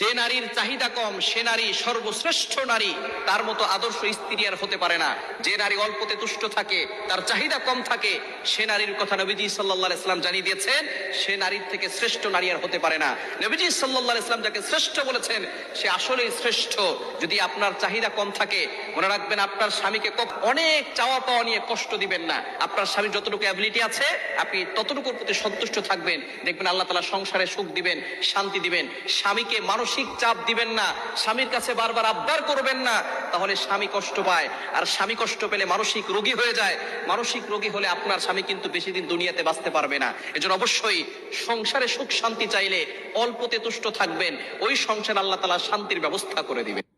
যে নারীর চাহিদা কম সে নারী সর্বশ্রেষ্ঠ নারী, তার মতো আদর্শ স্ত্রী আর হতে পারে না। যে নারী অল্পতে তুষ্ট থাকে, তার চাহিদা কম থাকে, সে নারীর কথা নবীজি সাল্লাল্লাহু আলাইহি সাল্লাম জানিয়ে দিয়েছেন, সে নারীর থেকে শ্রেষ্ঠ নারী আর হতে পারে না। নবীজি সাল্লাল্লাহু আলাইহি সাল্লাম যাকে শ্রেষ্ঠ বলেছেন সে আসলেই শ্রেষ্ঠ। যদি আপনার চাহিদা কম থাকে, মনে রাখবেন আপনার স্বামীকে অনেক চাওয়া পাওয়া নিয়ে কষ্ট দিবেন না। আপনার স্বামীর যতটুকু অ্যাবিলিটি আছে আপনি ততটুকুর প্রতি সন্তুষ্ট থাকবেন, দেখবেন আল্লাহ তাআলা সংসারে সুখ দিবেন, শান্তি দিবেন। স্বামীকে মানসিক চাপ দিবেন না, স্বামীর কাছে বারবার আবদার করবেন না, তাহলে স্বামী কষ্ট পায়। আর স্বামী কষ্ট পেলে মানসিক রোগী হয়ে যায়। মানসিক রোগী হলে আপনার স্বামী কিন্তু বেশি দিন দুনিয়াতে বাঁচতে পারবে না। এজন্য অবশ্যই সংসারে সুখ শান্তি চাইলে অল্পতে তুষ্ট থাকবেন, ওই সংসার আল্লাহ তাআলা শান্তির ব্যবস্থা করে দিবেন।